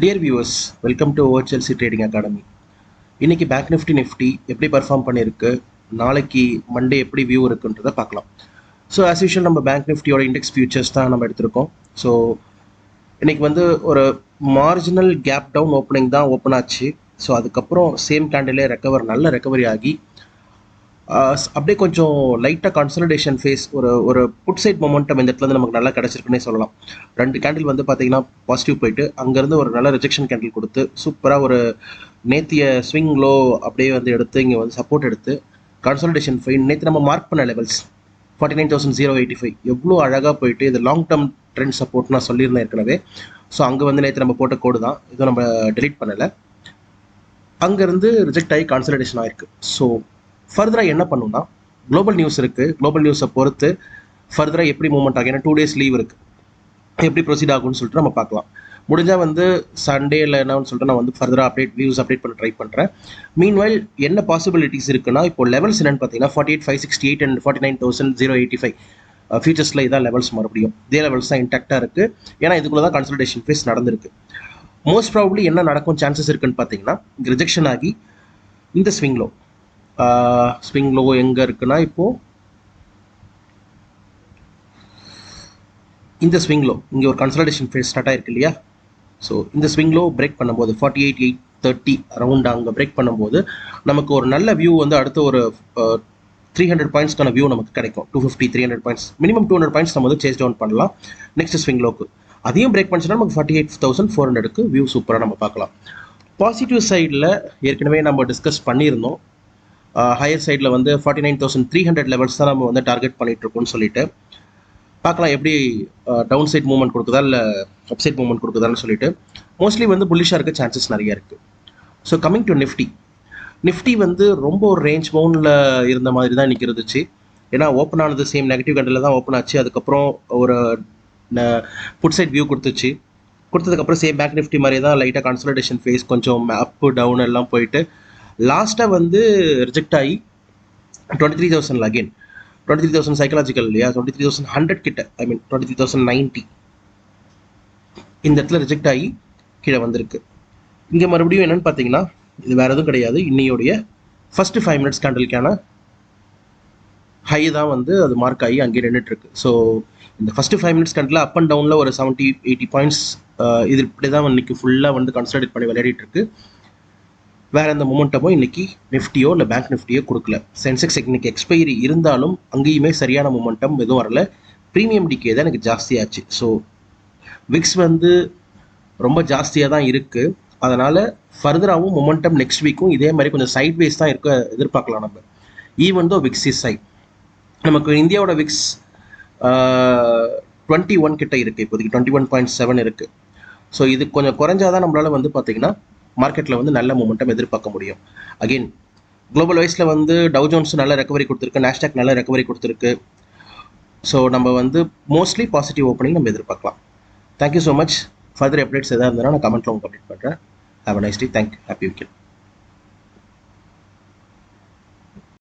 Dear viewers, welcome to OHLC trading academy. இன்னைக்கு bank Nifty எப்படி perform பண்ணியிருக்கு, நாளைக்கு மண்டே எப்படி வியூ இருக்குன்றதை பார்க்கலாம். ஸோ ஆஸ் யூஷுவல் நம்ம பேங்க் நிஃப்டியோட இண்டெக்ஸ் ஃபியூச்சர்ஸ் தான் நம்ம எடுத்திருக்கோம். ஸோ இன்னைக்கு வந்து ஒரு மார்ஜினல் கேப் டவுன் ஓப்பனிங் தான் ஓப்பன் ஆச்சு. ஸோ அதுக்கப்புறம் சேம் கேண்டிலே நல்ல ரெக்கவரி ஆகி அப்படியே கொஞ்சம் லைட்டாக கன்சல்டேஷன் ஃபேஸ் ஒரு புட் சைட் மொமெண்டம் இந்த இடத்துல நமக்கு நல்லா கிடச்சிருக்குன்னே சொல்லலாம். 2 கேண்டில் வந்து பார்த்தீங்கன்னா பாசிட்டிவ் போயிட்டு அங்கேருந்து ஒரு நல்ல ரிஜெக்ஷன் கேண்டில் கொடுத்து சூப்பராக ஒரு நேத்திய ஸ்விங் லோ அப்படியே வந்து எடுத்து இங்கே வந்து சப்போர்ட் எடுத்து கன்சல்டேஷன் ஃபைன் நேற்று நம்ம மார்க் பண்ண லெவல்ஸ் 49,085 எவ்வளோ அழகாக போயிட்டு இது லாங் டேர்ம் ட்ரெண்ட் சப்போர்ட் நான் சொல்லியிருந்தேன் ஏற்கனவே. ஸோ அங்கே வந்து நேற்று நம்ம போட்ட கோடு தான், இதுவும் நம்ம டெலீட் பண்ணலை. அங்கேருந்து ரிஜெக்ட் ஆகி கன்சல்டேஷன் ஆயிருக்கு. ஸோ ஃபர்தராக என்ன பண்ணுன்னா, குளோபல் நியூஸ் இருக்குது, குளோபல் நியூஸை பொறுத்து ஃபர்தராக எப்படி மூவ்மெண்ட் ஆகும், ஏன்னா 2 days லீவ் இருக்குது, எப்படி ப்ரொசீட் ஆகும்னு சொல்லிட்டு நம்ம பார்க்கலாம். முடிஞ்சால் வந்து சண்டேல என்னன்னு சொல்லிட்டு நான் வந்து ஃபர்தராக வியூஸ் அப்டேட் பண்ண ட்ரை பண்ணுறேன். மீன்வைல் என்ன பாசிபிலிட்டிஸ் இருக்குன்னா, இப்போ லெவல்ஸ் என்னன்னு பார்த்தீங்கன்னா 48,568 அண்ட் 49,085 ஃபியூச்சர்ஸில் இதான் லெவல்ஸ். மறுபடியும் இதே லெவல்ஸ் தான் இன்டாக்டாக இருக்குது, ஏன்னா இதுக்குள்ளே தான் கன்சல்டேஷன் ஃபேஸ் நடந்திருக்கு. மோஸ்ட் ப்ராபப்ளி என்ன நடக்கும் சான்சஸ் இருக்குன்னு பார்த்தீங்கன்னா, ரிஜெக்ஷன் ஆகி இந்த ஸ்விங் லோ எங்கே இருக்குன்னா, இப்போது இந்த ஸ்விங் லோ இங்கே ஒரு கன்சல்டேஷன் ஃபேஸ் ஸ்டார்ட் ஆயிருக்கு இல்லையா. ஸோ இந்த ஸ்விங் லோ பிரேக் பண்ணும்போது 48,830 அரௌண்ட் அங்கே பிரேக் பண்ணும்போது நமக்கு ஒரு நல்ல வியூ வந்து அடுத்த ஒரு 300 பாயிண்ட்ஸ்க்கான வியூ நமக்கு கிடைக்கும். 250-300 பாயிண்ட்ஸ், மினிமம் 200 பாயிண்ட்ஸ் நம்ம வந்து சேஸ் டவுன் பண்ணலாம் நெக்ஸ்ட் ஸ்விங் லோக்கு. அதையும் பிரேக் பண்ணிச்சுன்னா நமக்கு 48,400க்கு வியூ சூப்பராக நம்ம பார்க்கலாம். பாசிட்டிவ் சைடில் ஏற்கனவே நம்ம டிஸ்கஸ் பண்ணியிருந்தோம். ஹையர் சைடில் வந்து 49,300 லெவல்ஸ் தான் நம்ம வந்து டார்கெட் பண்ணிகிட்ருக்கோம்னு சொல்லிட்டு பார்க்கலாம் எப்படி டவுன் சைட் மூவ்மெண்ட் கொடுக்குதா இல்லை அப் சைட் மூவ்மெண்ட் கொடுக்குதான்னு சொல்லிட்டு. மோஸ்ட்லி வந்து புல்லிஷாக இருக்க சான்சஸ் நிறைய இருக்குது. ஸோ கமிங் டு நிஃப்டி வந்து ரொம்ப ஒரு ரேஞ்ச் பவுண்டில் இருந்த மாதிரி தான் இன்றைக்கி இருந்துச்சு. ஏன்னா ஓப்பன் ஆனது சேம் நெகட்டிவ் கண்டில் தான் ஓப்பன் ஆச்சு. அதுக்கப்புறம் ஒரு புட் சைட் வியூ கொடுத்ததுக்கப்புறம் சேம் பேங்க் நிஃப்டி மாதிரி தான் லைட்டாக கன்சல்டேஷன் ஃபேஸ் கொஞ்சம் அப்பு டவுன் எல்லாம் போயிட்டு லாஸ்ட்டாக வந்து ரிஜெக்ட் ஆகி 23,000 அகெயின் 23,000 சைக்கலாஜிக்கல் இல்லையா, 23,100 கிட்ட, ஐ மீன் 23,090 இந்த இடத்துல ரிஜெக்ட் ஆகி கீழே வந்திருக்கு. இங்கே மறுபடியும் என்னென்னு பார்த்தீங்கன்னா, இது வேறு எதுவும் கிடையாது, இன்னையோடைய ஃபஸ்ட்டு 5 minutes கேண்டலுக்கான ஹை தான் வந்து அது மார்க் ஆகி அங்கே நின்றுட்டுருக்கு. ஸோ இந்த first 5 minutes candle up and டவுனில் ஒரு 70-80 பாயிண்ட்ஸ் இது இப்படி தான் இன்னைக்கு ஃபுல்லாக வந்து கன்சல்டேட் பண்ணி விளையாடிட்டு இருக்கு. வேற எந்த மொமெண்டமும் இன்னைக்கு நிஃப்டியோ இல்லை பேங்க் நிஃப்டியோ கொடுக்கல. சென்செக்ஸ் இன்னைக்கு எக்ஸ்பைரி இருந்தாலும் அங்கேயுமே சரியான மொமெண்டம் எதுவும் வரல. ப்ரீமியம் டிகே தான் எனக்கு ஜாஸ்தியாச்சு. ஸோ விக்ஸ் வந்து ரொம்ப ஜாஸ்தியாக தான் இருக்குது. அதனால் ஃபர்தராகவும் மொமெண்டம் நெக்ஸ்ட் வீக்கும் இதே மாதிரி கொஞ்சம் சைட் வேஸ் தான் இருக்க எதிர்பார்க்கலாம் நம்ம. Even though Vicks is side, நமக்கு இந்தியாவோட விக்ஸ் 21 கிட்ட இருக்குது, இப்போதைக்கு 21.7 இருக்குது. ஸோ இது கொஞ்சம் குறைஞ்சாதான் நம்மளால் வந்து பார்த்திங்கன்னா மார்க்கெட்டில் வந்து நல்ல மொமெண்டம் எதிர்பார்க்க முடியும். அகெயின் குளோபல் வைஸில் வந்து டவ் ஜோன்ஸ் நல்ல ரெக்கவரி கொடுத்துருக்கு, நாஸ்டாக் நல்ல ரெக்கவரி கொடுத்துருக்கு. ஸோ நம்ம வந்து மோஸ்ட்லி பாசிட்டிவ் ஓப்பனிங் நம்ம எதிர்பார்க்கலாம். Thank you so much. Further updates எதாவது இருந்ததுன்னா நான் கமெண்ட்டில் உங்களுக்கு அப்டேட் பண்ணுறேன். Have a nice day. Thank you. Happy weekend.